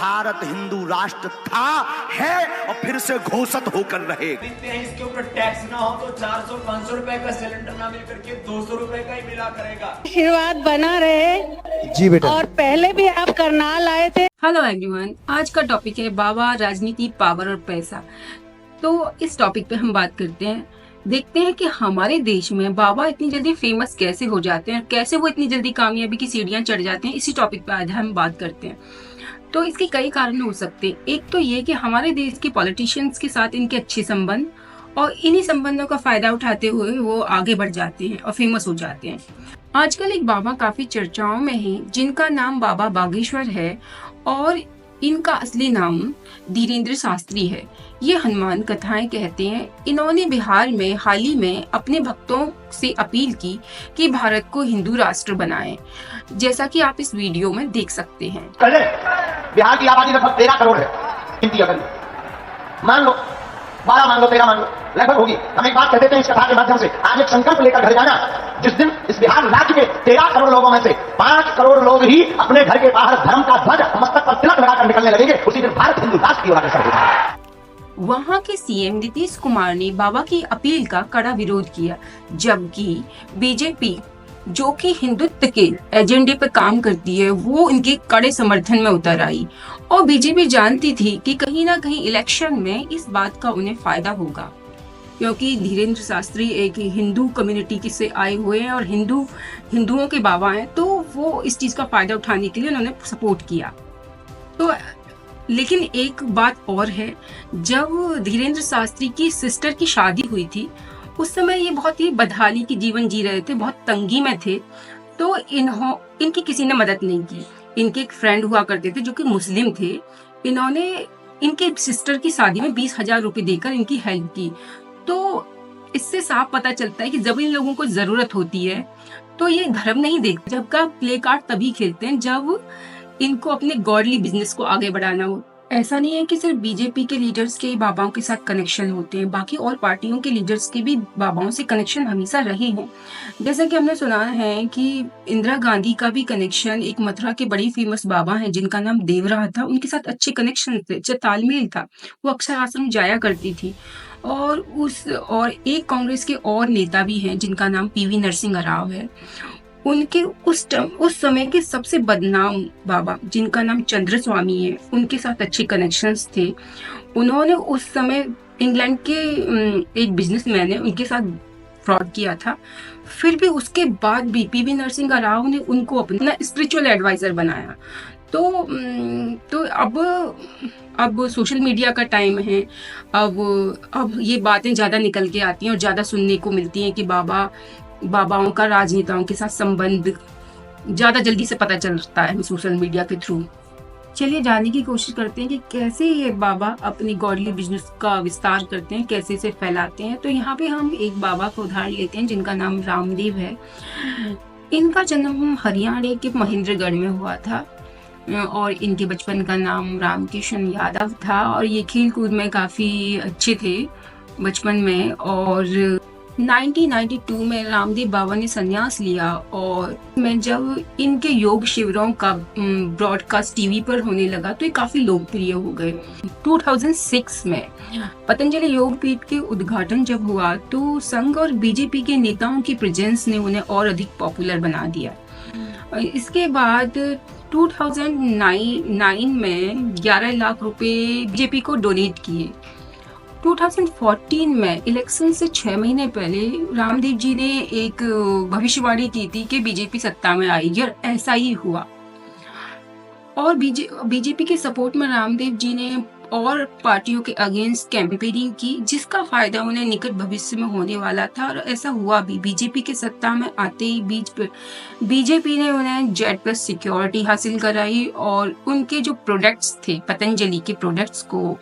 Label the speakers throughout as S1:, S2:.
S1: भारत हिंदू राष्ट्र था, है और फिर से घोषित होकर रहेगा।
S2: इसके ऊपर टैक्स ना हो तो 400-500 रुपए का सिलेंडर ना मिल करके 200 रुपए का ही मिला करेगा।
S3: आशीर्वाद बना रहे
S4: जी बेटा।
S3: और पहले भी आप करनाल आए थे।
S5: हेलो एवरीवन, आज का टॉपिक है बाबा, राजनीति, पावर और पैसा। तो इस टॉपिक पे हम बात करते हैं, देखते हैं कि हमारे देश में बाबा इतनी जल्दी फेमस कैसे हो जाते हैं, कैसे वो इतनी जल्दी कामयाबी की सीढ़ियां चढ़ जाते हैं। इसी टॉपिक पे आज हम बात करते हैं। तो इसके कई कारण हो सकते हैं। एक तो ये कि हमारे देश के पॉलिटिशियंस के साथ इनके अच्छे संबंध, और इन्हीं संबंधों का फायदा उठाते हुए वो आगे बढ़ जाते हैं और फेमस हो जाते हैं। आजकल एक बाबा काफी चर्चाओं में है जिनका नाम बाबा बागेश्वर है, और इनका असली नाम धीरेंद्र शास्त्री है। ये हनुमान कथाएं कहते हैं। इन्होंने बिहार में हाल ही में अपने भक्तों से अपील की कि भारत को हिंदू राष्ट्र बनाएं, जैसा कि आप इस वीडियो में देख सकते हैं।
S6: पहले बिहार की आबादी लगभग 13 करोड़ है। गिनती अगर मान लो 12 मान लो 13 मान लो, लगभग होगी। हम एक बात कहते थे इस कथा के माध्यम से, आज एक संकल्प लेकर घर जाना। जिस दिन इस बिहार राज्य के 13 करोड़ लोगों में से 5 करोड़ लोग ही अपने घर के बाहर धर्म का ध्वज मस्तक पर तिलक लगाकर निकलने लगेंगे, उसी दिन भारत हिंदू राष्ट्र की ओर अग्रसर होगा।
S5: वहां के सीएम नीतीश कुमार ने बाबा की अपील का कड़ा विरोध किया, जबकि बीजेपी, जो कि हिंदुत्व के एजेंडे पर काम करती है, वो इनके कड़े समर्थन में उतर आई। और बीजेपी जानती थी कि कहीं ना कहीं इलेक्शन में इस बात का उन्हें फायदा होगा, क्योंकि धीरेंद्र शास्त्री एक हिंदू कम्युनिटी से आए हुए हैं और हिंदुओं के बाबा हैं, तो वो इस चीज का फायदा उठाने के लिए उन्होंने सपोर्ट किया। तो लेकिन एक बात और है, जब धीरेंद्र शास्त्री की सिस्टर की शादी हुई थी, उस समय ये बहुत ही बदहाली की जीवन जी रहे थे, बहुत तंगी में थे। तो इनकी किसी ने मदद नहीं की। इनके एक फ्रेंड हुआ करते थे जो कि मुस्लिम थे। इन्होंने इनके सिस्टर की शादी में 20,000 रुपए देकर इनकी हेल्प की। तो इससे साफ पता चलता है कि जब इन लोगों को जरूरत होती है तो ये धर्म नहीं देखते। जब का प्ले कार्ड तभी खेलते हैं जब इनको अपने गॉडली बिजनेस को आगे बढ़ाना हो। ऐसा नहीं है कि सिर्फ बीजेपी के लीडर्स के बाबाओं के साथ कनेक्शन होते हैं, बाकी और पार्टियों के लीडर्स के भी बाबाओं से कनेक्शन हमेशा रहे हैं। जैसा कि हमने सुना है कि इंदिरा गांधी का भी कनेक्शन एक मथुरा के बड़ी फेमस बाबा हैं जिनका नाम देवराह था, उनके साथ अच्छे कनेक्शन थे, अच्छा तालमेल था। वो अक्सर आश्रम जाया करती थी। और एक कांग्रेस के और नेता भी हैं जिनका नाम पीवी नरसिंह राव है। उनके उस समय के सबसे बदनाम बाबा जिनका नाम चंद्र स्वामी है, उनके साथ अच्छे कनेक्शंस थे। उन्होंने उस समय इंग्लैंड के एक बिजनेसमैन है, उनके साथ फ्रॉड किया था। फिर भी उसके बाद भी पीवी नरसिंह राव ने उनको अपना स्पिरिचुअल एडवाइजर बनाया। तो अब सोशल मीडिया का टाइम है। अब ये बातें ज्यादा निकल के आती हैं और ज्यादा सुनने को मिलती हैं कि बाबाओं का राजनेताओं के साथ संबंध ज्यादा जल्दी से पता चलता है सोशल मीडिया के थ्रू। चलिए जानने की कोशिश करते हैं कि कैसे ये बाबा अपनी गॉडली बिजनेस का विस्तार करते हैं, कैसे इसे फैलाते हैं। तो यहाँ पे हम एक बाबा का उदाहरण लेते हैं जिनका नाम रामदेव है। इनका जन्म हरियाणा के महेंद्रगढ़ में हुआ था और इनके बचपन का नाम रामकिशन यादव था। और ये खेल कूद में काफी अच्छे थे बचपन में। और 1992 में रामदेव बाबा ने संन्यास लिया, और जब इनके योग शिविरों का ब्रॉडकास्ट टीवी पर होने लगा तो ये काफी लोकप्रिय हो गए। 2006 में पतंजलि योग पीठ के उद्घाटन जब हुआ तो संघ और बीजेपी के नेताओं की प्रेजेंस ने उन्हें और अधिक पॉपुलर बना दिया। इसके बाद 2009 में 11 लाख रुपए बीजेपी को डोनेट किए। 2014 में इलेक्शन से 6 महीने पहले रामदेव जी ने एक भविष्यवाणी की थी कि बीजेपी सत्ता में आएगी, और ऐसा ही हुआ। और बीजेपी के सपोर्ट में रामदेव जी ने और पार्टियों के अगेंस्ट कैंपेनिंग की, जिसका फायदा उन्हें निकट भविष्य में होने वाला था, और ऐसा हुआ भी। बीजेपी के सत्ता में आते ही बीजेपी ने उन्हें Z+ सिक्योरिटी हासिल कराई, और उनके जो प्रोडक्ट्स थे, पतंजलि के प्रोडक्ट्स को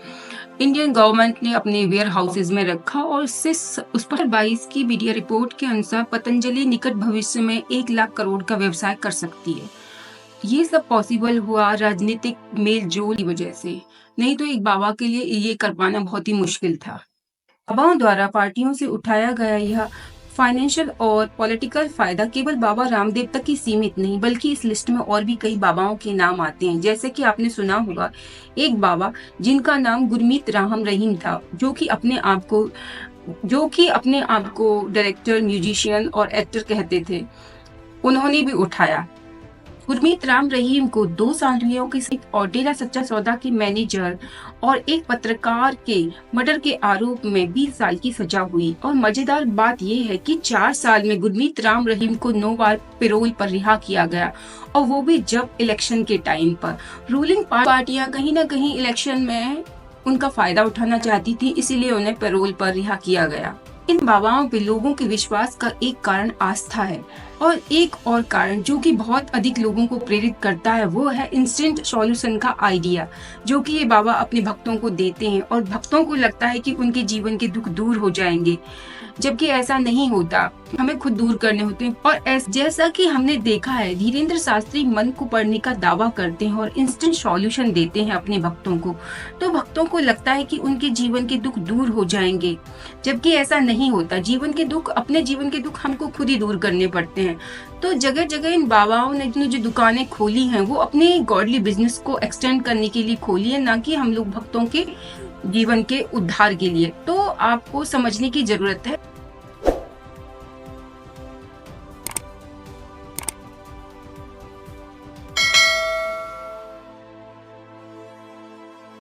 S5: इंडियन गवर्नमेंट ने अपने वेयर हाउसेज में रखा। और उस पर 22 की मीडिया रिपोर्ट के अनुसार पतंजलि निकट भविष्य में 1 लाख करोड़ का व्यवसाय कर सकती है। ये सब पॉसिबल हुआ राजनीतिक मेल जोल की वजह से, नहीं तो एक बाबा के लिए ये कर पाना बहुत ही मुश्किल था। बाबाओं द्वारा पार्टियों से उठाया गया यह फाइनेंशियल और पॉलिटिकल फायदा केवल बाबा रामदेव तक ही सीमित नहीं, बल्कि इस लिस्ट में और भी कई बाबाओं के नाम आते हैं। जैसे कि आपने सुना होगा एक बाबा जिनका नाम गुरमीत राम रहीम था, जो कि अपने आप को डायरेक्टर, म्यूजिशियन और एक्टर कहते थे, उन्होंने भी उठाया। गुरमीत राम रहीम को 2 सालियों के और डेरा सच्चा सौदा के मैनेजर और एक पत्रकार के मर्डर के आरोप में 20 साल की सजा हुई। और मजेदार बात यह है कि 4 साल में गुरमीत राम रहीम को 9 बार पैरोल पर रिहा किया गया, और वो भी जब इलेक्शन के टाइम पर। रूलिंग पार्टियां कहीं ना कहीं इलेक्शन में उनका फायदा उठाना चाहती थी, इसीलिए उन्हें पैरोल पर रिहा किया गया। इन बाबाओं पे लोगों के विश्वास का एक कारण आस्था है, और एक और कारण जो कि बहुत अधिक लोगों को प्रेरित करता है वो है इंस्टेंट सॉल्यूशन का आइडिया, जो कि ये बाबा अपने भक्तों को देते हैं, और भक्तों को लगता है कि उनके जीवन के दुख दूर हो जाएंगे, जबकि ऐसा नहीं होता, हमें खुद दूर करने होते हैं। और जैसा कि हमने देखा है, धीरेन्द्र शास्त्री मन को पढ़ने का दावा करते हैं और इंस्टेंट सॉल्यूशन देते हैं अपने भक्तों को, तो भक्तों को लगता है कि उनके जीवन के दुख दूर हो जाएंगे, जबकि ऐसा नहीं होता। अपने जीवन के दुख हमको खुद ही दूर करने पड़ते हैं। तो जगह जगह इन बाबाओं ने जो दुकानें खोली हैं वो अपने गॉडली बिजनेस को एक्सटेंड करने के लिए खोली है, ना कि हम लोग भक्तों के जीवन के उद्धार के लिए। तो आपको समझने की जरूरत है